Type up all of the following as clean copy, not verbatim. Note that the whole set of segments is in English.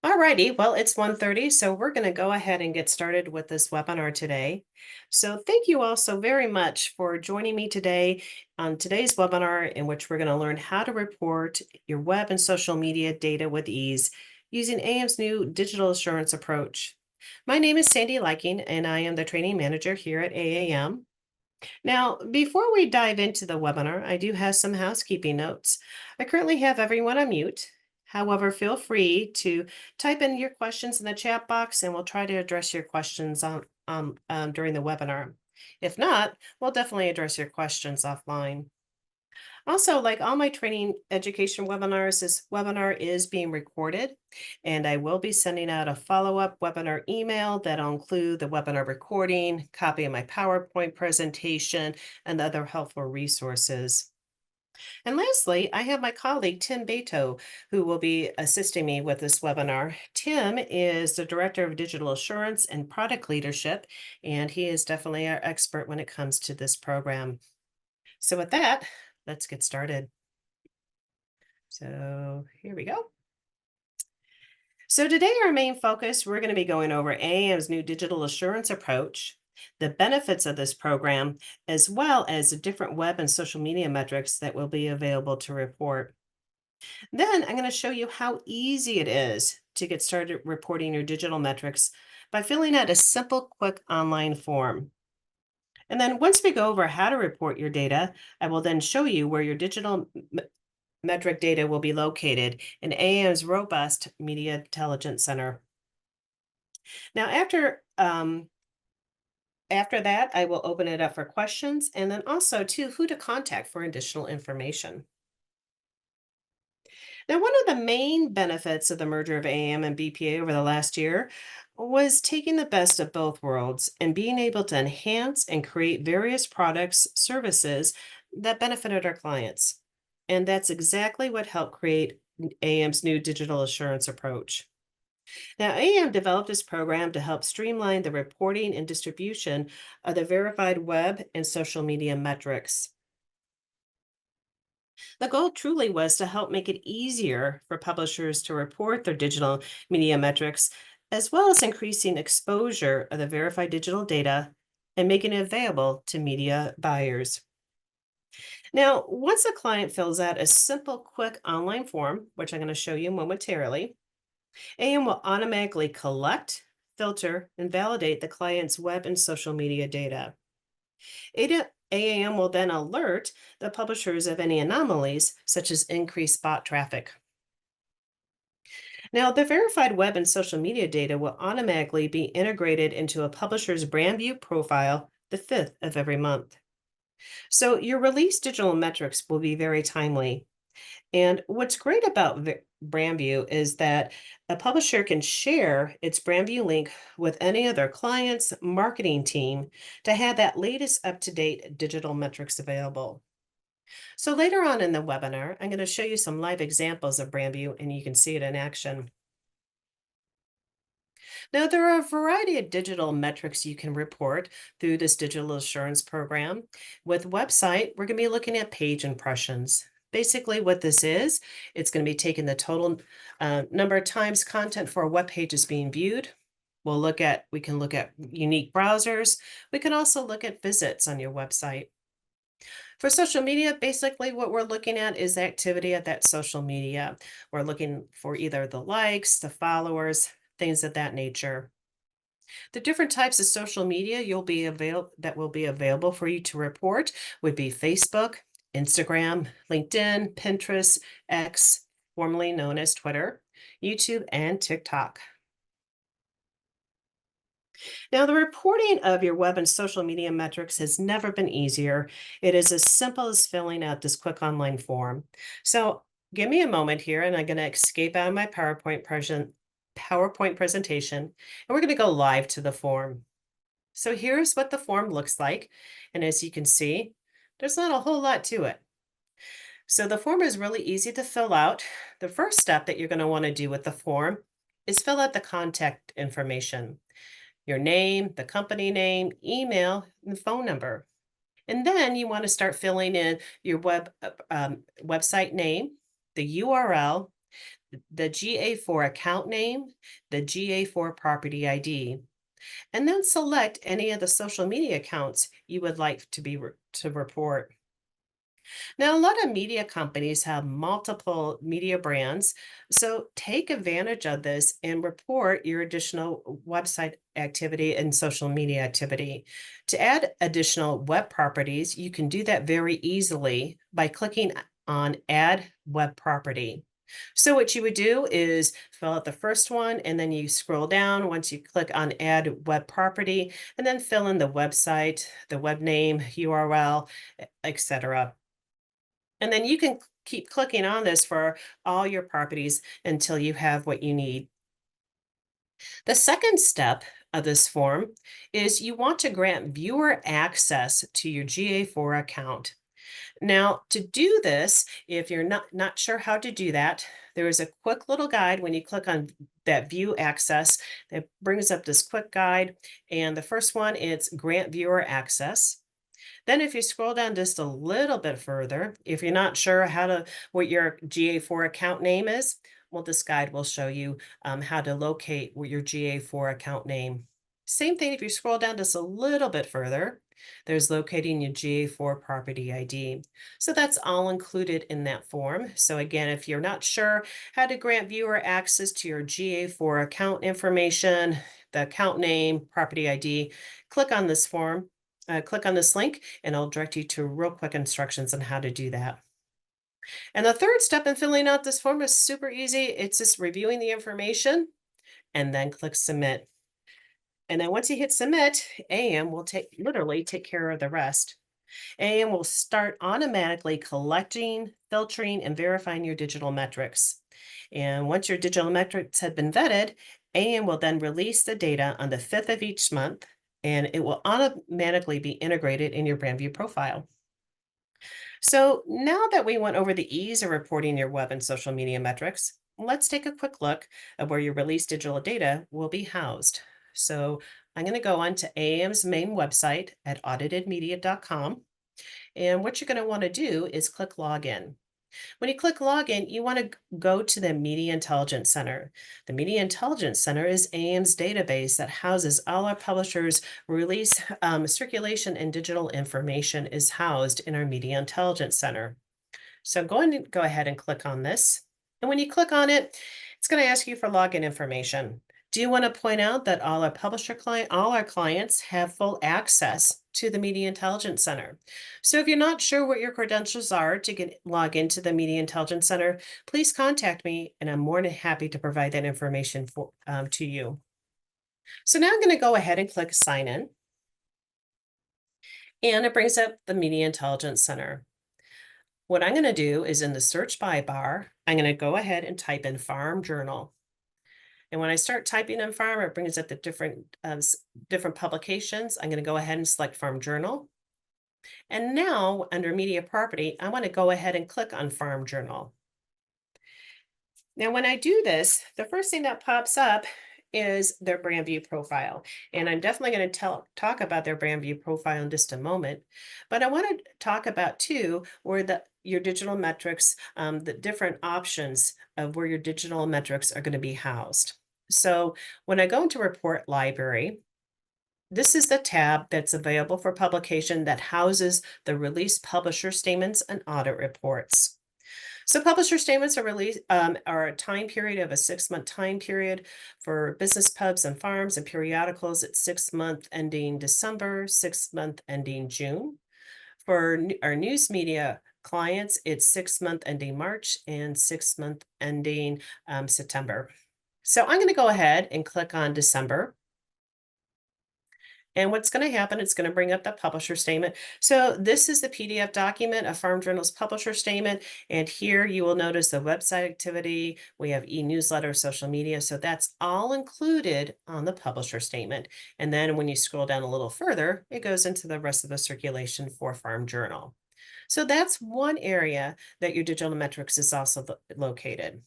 Alrighty, well, it's 1:30, so we're going to go ahead and get started with this webinar today. So thank you all so very much for joining me today on today's webinar, in which we're going to learn how to report your web and social media data with ease using AM's new digital assurance approach. My name is Sandy Liking, and I am the training manager here at AAM. Now, before we dive into the webinar, I do have some housekeeping notes. I currently have everyone on mute. However, feel free to type in your questions in the chat box and we'll try to address your questions during the webinar. If not, we'll definitely address your questions offline. Also, like all my training education webinars, this webinar is being recorded, and I will be sending out a follow-up webinar email that'll include the webinar recording, copy of my PowerPoint presentation, and other helpful resources. And lastly, I have my colleague Tim Beto, who will be assisting me with this webinar. Tim is the Director of Digital Assurance and Product Leadership, and he is definitely our expert when it comes to this program. So with that, let's get started. So here we go. So today our main focus, we're going to be going over AAM's new digital assurance approach, the benefits of this program, as well as the different web and social media metrics that will be available to report. Then I'm going to show you how easy it is to get started reporting your digital metrics by filling out a simple, quick online form. And then once we go over how to report your data, I will then show you where your digital metric data will be located in AAM's robust Media Intelligence Center. Now, after that, I will open it up for questions and then also to who to contact for additional information. Now, one of the main benefits of the merger of AAM and BPA over the last year was taking the best of both worlds and being able to enhance and create various products, services that benefited our clients. And that's exactly what helped create AM's new digital assurance approach. Now, AM developed this program to help streamline the reporting and distribution of the verified web and social media metrics. The goal truly was to help make it easier for publishers to report their digital media metrics, as well as increasing exposure of the verified digital data and making it available to media buyers. Now, once a client fills out a simple, quick online form, which I'm going to show you momentarily, AM will automatically collect, filter, and validate the client's web and social media data. AAM will then alert the publishers of any anomalies, such as increased bot traffic. Now, the verified web and social media data will automatically be integrated into a publisher's brand view profile the 5th of every month. So your release digital metrics will be very timely. And what's great about BrandView is that a publisher can share its BrandView link with any of their clients' marketing team to have that latest up-to-date digital metrics available. So later on in the webinar, I'm going to show you some live examples of BrandView and you can see it in action. Now, there are a variety of digital metrics you can report through this digital assurance program. With website, we're going to be looking at page impressions. Basically, what this is, it's going to be taking the total number of times content for a web page is being viewed. We can look at unique browsers. We can also look at visits on your website. For social media, basically what we're looking at is the activity of that social media. We're looking for either the likes, the followers, things of that nature. The different types of social media that will be available for you to report would be Facebook, Instagram, LinkedIn, Pinterest, X, formerly known as Twitter, YouTube, and TikTok. Now, the reporting of your web and social media metrics has never been easier. It is as simple as filling out this quick online form. So give me a moment here, and I'm going to escape out of my PowerPoint presentation, and we're going to go live to the form. So here's what the form looks like. And as you can see, there's not a whole lot to it. So the form is really easy to fill out. The first step that you're going to want to do with the form is fill out the contact information, your name, the company name, email, and phone number. And then you want to start filling in your website name, the URL, the GA4 account name, the GA4 property ID, and then select any of the social media accounts you would like to report. Now, a lot of media companies have multiple media brands, so take advantage of this and report your additional website activity and social media activity. To add additional web properties, you can do that very easily by clicking on Add Web Property. So what you would do is fill out the first one and then you scroll down once you click on Add Web Property and then fill in the website, the web name, URL, etc. And then you can keep clicking on this for all your properties until you have what you need. The second step of this form is you want to grant viewer access to your GA4 account. Now, to do this, if you're not sure how to do that, there is a quick little guide when you click on that view access that brings up this quick guide. And the first one, it's grant viewer access. Then if you scroll down just a little bit further, if you're not sure what your GA4 account name is, well, this guide will show you how to locate your GA4 account name. Same thing if you scroll down just a little bit further, there's locating your GA4 property ID. So that's all included in that form. So again, if you're not sure how to grant viewer access to your GA4 account information, the account name, property ID, click on this form. Click on this link and I'll direct you to real quick instructions on how to do that. And the third step in filling out this form is super easy. It's just reviewing the information and then click submit. And then once you hit submit, AM will literally take care of the rest. AM will start automatically collecting, filtering, and verifying your digital metrics. And once your digital metrics have been vetted, AM will then release the data on the 5th of each month, and it will automatically be integrated in your BrandView profile. So now that we went over the ease of reporting your web and social media metrics, let's take a quick look at where your released digital data will be housed. So I'm going to go on to AM's main website at auditedmedia.com. And what you're going to want to do is click Login. When you click Login, you want to go to the Media Intelligence Center. The Media Intelligence Center is AM's database that houses all our publishers' release, circulation, and digital information is housed in our Media Intelligence Center. So I'm going to go ahead and click on this. And when you click on it, it's going to ask you for login information. Do you want to point out that all our clients have full access to the Media Intelligence Center? So if you're not sure what your credentials are to log into the Media Intelligence Center, please contact me and I'm more than happy to provide that information to you. So now I'm going to go ahead and click sign in. And it brings up the Media Intelligence Center. What I'm going to do is in the search by bar, I'm going to go ahead and type in Farm Journal. And when I start typing in farm, it brings up the different publications. I'm going to go ahead and select Farm Journal. And now under Media Property, I want to go ahead and click on Farm Journal. Now, when I do this, the first thing that pops up is their BrandView profile. And I'm definitely going to talk about their BrandView profile in just a moment. But I want to talk about too, where your digital metrics, the different options of where your digital metrics are going to be housed. So when I go into Report Library, this is the tab that's available for publication that houses the release publisher statements and audit reports. So publisher statements are a time period of a 6-month time period for business pubs and farms and periodicals. It's 6-month ending December, 6-month ending June. For our news media clients, it's 6-month ending March and 6-month ending September. So I'm going to go ahead and click on December. And what's going to happen, it's going to bring up the publisher statement. So this is the PDF document of Farm Journal's publisher statement. And here you will notice the website activity. We have e-newsletter, social media. So that's all included on the publisher statement. And then when you scroll down a little further, it goes into the rest of the circulation for Farm Journal. So that's one area that your digital metrics is also located.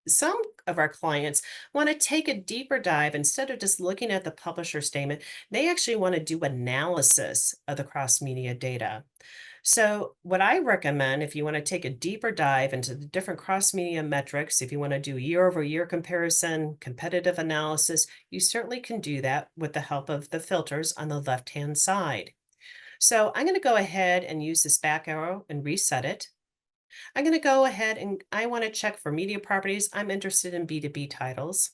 Some of our clients want to take a deeper dive. Instead of just looking at the publisher statement, they actually want to do analysis of the cross-media data. So, what I recommend if you want to take a deeper dive into the different cross media metrics, if you want to do year over year comparison, competitive analysis, you certainly can do that with the help of the filters on the left hand side. So, I'm going to go ahead and use this back arrow and reset it. I'm going to go ahead and I want to check for media properties. I'm interested in B2B titles.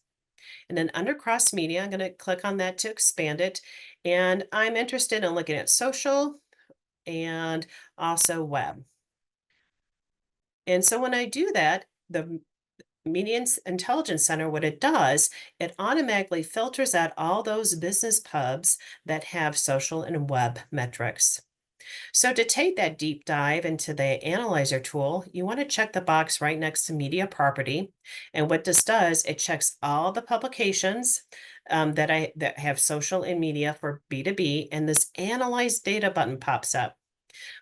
And then under cross media, I'm going to click on that to expand it. And I'm interested in looking at social and also web. And so when I do that, the Intelligence Center, what it does, it automatically filters out all those business pubs that have social and web metrics. So to take that deep dive into the analyzer tool, you want to check the box right next to media property. And what this does, it checks all the publications that have social and media for B2B, and this analyze data button pops up.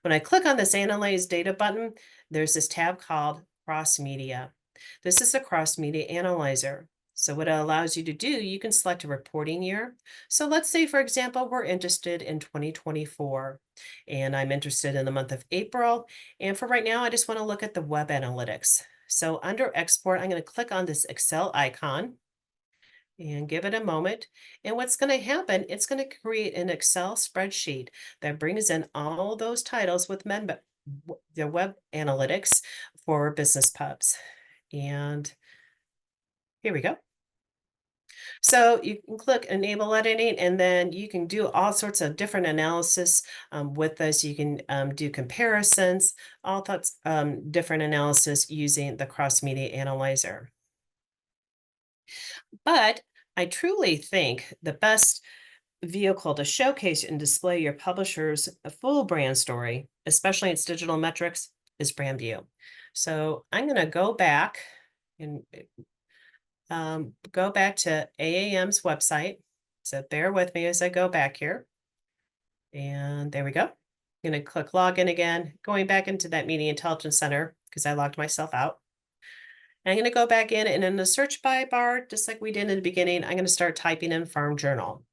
When I click on this Analyze Data button, there's this tab called Cross Media. This is a cross media analyzer. So what it allows you to do, you can select a reporting year. So let's say, for example, we're interested in 2024, and I'm interested in the month of April. And for right now, I just want to look at the web analytics. So under Export, I'm going to click on this Excel icon and give it a moment. And what's going to happen, it's going to create an Excel spreadsheet that brings in all those titles with the web analytics for business pubs. And here we go. So you can click enable editing, and then you can do all sorts of different analysis with this. You can do comparisons, all sorts different analysis using the cross media analyzer. But I truly think the best vehicle to showcase and display your publisher's full brand story, especially its digital metrics, is BrandView. So I'm going to go back and go back to AAM's website. So bear with me as I go back here. And there we go. I'm going to click login again, going back into that Media Intelligence Center because I logged myself out. I'm going to go back in, and in the search by bar, just like we did in the beginning, I'm going to start typing in Farm Journal,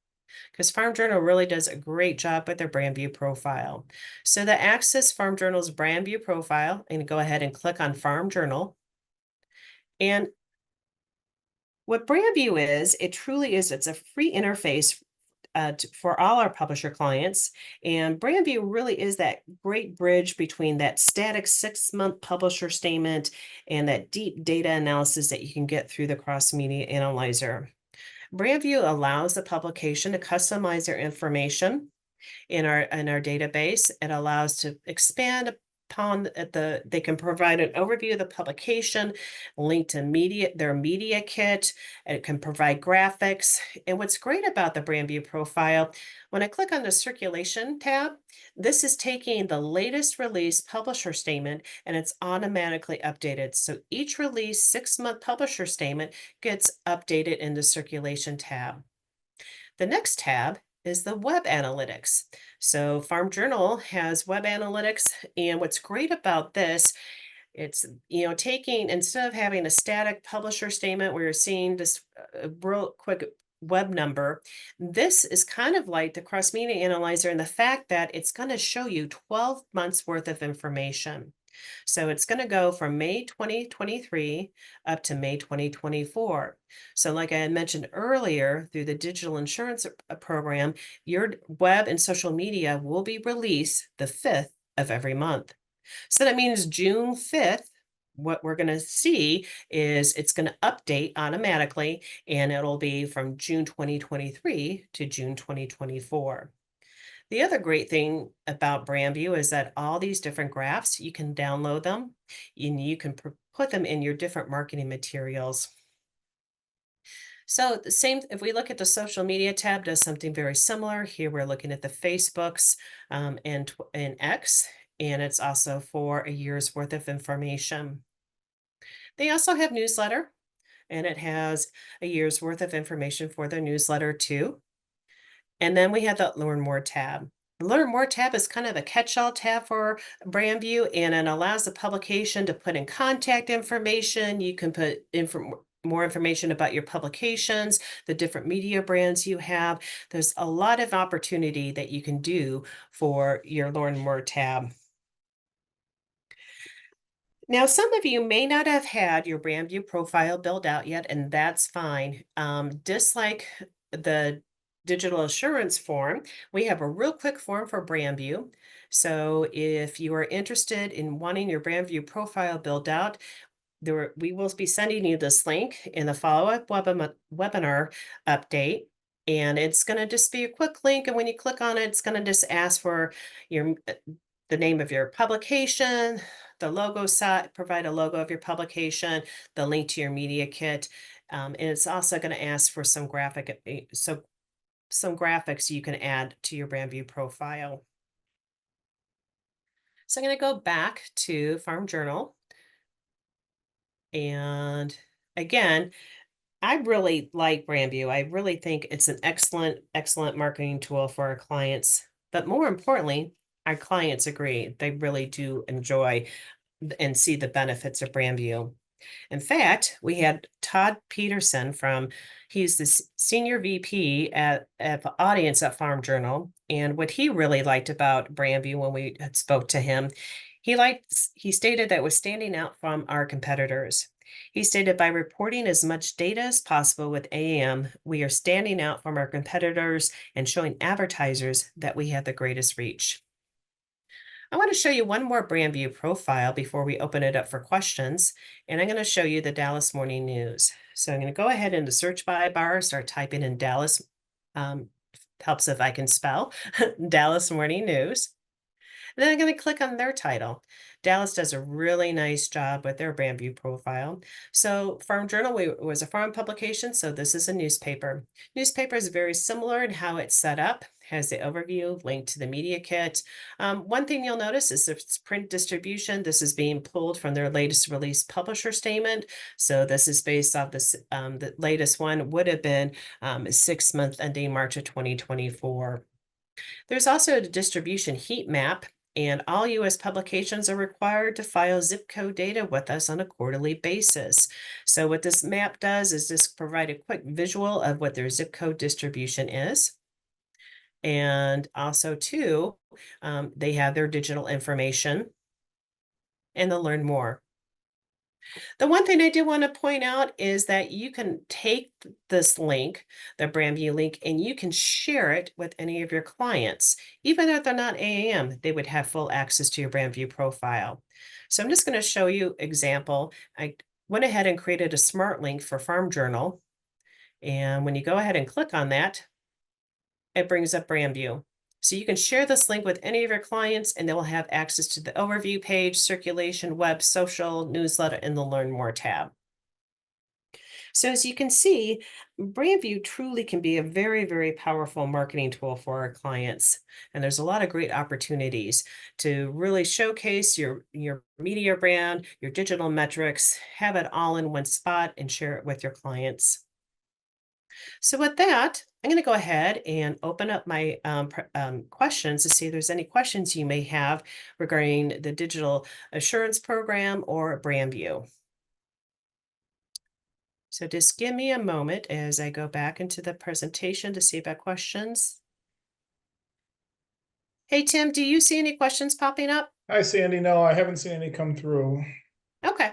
because Farm Journal really does a great job with their brand view profile. So to access Farm Journal's brand view profile, I'm going to go ahead and click on Farm Journal. And what brand view is, it truly is, it's a free interface for all our publisher clients. And BrandView really is that great bridge between that static 6-month publisher statement and that deep data analysis that you can get through the cross media analyzer. BrandView allows the publication to customize their information in our database. It allows to expand upon they can provide an overview of the publication, link to their media kit. It can provide graphics. And what's great about the BrandView profile, when I click on the circulation tab, this is taking the latest release publisher statement and it's automatically updated. So each release 6-month publisher statement gets updated in the circulation tab. The next tab is the web analytics. So Farm Journal has web analytics, and what's great about this, it's taking, instead of having a static publisher statement where you're seeing this real quick web number, this is kind of like the cross media analyzer in the fact that it's going to show you 12 months worth of information. So it's going to go from May 2023 up to May 2024. So like I had mentioned earlier, through the digital insurance program, your web and social media will be released the 5th of every month. So that means June 5th, what we're going to see is it's going to update automatically, and it'll be from June 2023 to June 2024. The other great thing about BrandView is that all these different graphs, you can download them and you can put them in your different marketing materials. So the same, if we look at the social media tab, does something very similar. Here we're looking at the Facebooks and X, and it's also for a year's worth of information. They also have newsletter, and it has a year's worth of information for their newsletter too. And then we have the Learn More tab. The Learn More tab is kind of a catch-all tab for BrandView, and it allows the publication to put in contact information. You can put more information about your publications, the different media brands you have. There's a lot of opportunity that you can do for your Learn More tab. Now, some of you may not have had your Brandview profile built out yet, and that's fine. Just like the digital assurance form, we have a real quick form for Brandview. So if you are interested in wanting your Brandview profile built out, we will be sending you this link in the follow-up webinar update. And it's going to just be a quick link. And when you click on it, it's going to just ask for your the name of your publication, the logo set, provide a logo of your publication, the link to your media kit. And it's also going to ask for some some graphics you can add to your Brandview profile. So I'm going to go back to Farm Journal. And again, I really like Brandview. I really think it's an excellent marketing tool for our clients. But more importantly, our clients agree. They really do enjoy and see the benefits of Brandview. In fact, we had Todd Peterson he's the senior VP at the audience at Farm Journal. And what he really liked about Brandview when we had spoke to him, he stated that it was standing out from our competitors. He stated by reporting as much data as possible with AAM, we are standing out from our competitors and showing advertisers that we have the greatest reach. I want to show you one more Brandview profile before we open it up for questions, and I'm going to show you the Dallas Morning News. So I'm going to go ahead in the search bar, start typing in Dallas, helps if I can spell, Dallas Morning News. And then I'm going to click on their title. Dallas does a really nice job with their Brandview profile. So Farm Journal was a farm publication, so this is a newspaper. Newspaper is very similar in how it's set up, has the overview, link to the media kit. One thing you'll notice is its print distribution. This is being pulled from their latest release publisher statement. So this is based off this, the latest one would have been 6 month ending March of 2024. There's also a distribution heat map, and all U.S. publications are required to file zip code data with us on a quarterly basis. So what this map does is just provide a quick visual of what their zip code distribution is. And also too, they have their digital information and they'll learn more. The one thing I do want to point out is that you can take this link, the Brandview link, and you can share it with any of your clients. Even if they're not AAM, they would have full access to your Brandview profile. So I'm just going to show you example. I went ahead and created a smart link for Farm Journal. And when you go ahead and click on that, it brings up Brandview. So you can share this link with any of your clients and they will have access to the overview page, circulation, web, social, newsletter, and the Learn More tab. So as you can see, Brandview truly can be a very powerful marketing tool for our clients. And there's a lot of great opportunities to really showcase your media brand, your digital metrics, have it all in one spot and share it with your clients. So with that, I'm going to go ahead and open up my questions to see if there's any questions you may have regarding the digital assurance program or Brandview. So just give me a moment as I go back into the presentation to see if I have questions. Hey, Tim, do you see any questions popping up? Hi, Sandy. No, I haven't seen any come through. Okay.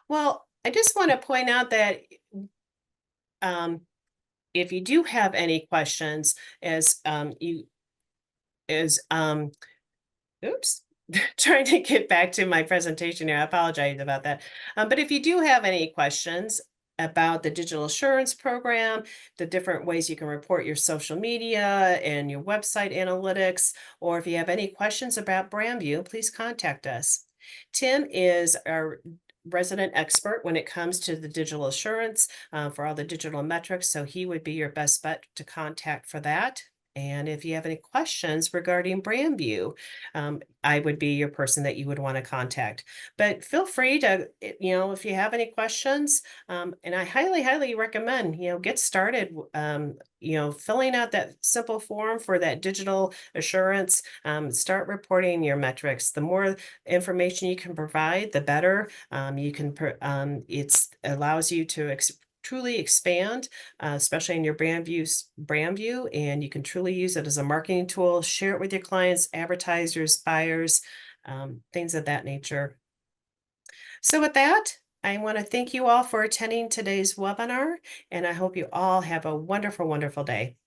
Well, I just want to point out that if you do have any questions oops, trying to get back to my presentation here. I apologize about that. But if you do have any questions about the digital assurance program, the different ways you can report your social media and your website analytics, or if you have any questions about Brandview, please contact us. Tim is our resident expert when it comes to the digital assurance for all the digital metrics, so he would be your best bet to contact for that. And if you have any questions regarding Brandview, I would be your person that you would want to contact. But feel free to, if you have any questions, and I highly recommend, get started, filling out that simple form for that digital assurance, start reporting your metrics. The more information you can provide, the better. It allows you to truly expand, especially in your Brandview, and you can truly use it as a marketing tool, share it with your clients, advertisers, buyers, things of that nature. So with that, I want to thank you all for attending today's webinar, and I hope you all have a wonderful, wonderful day.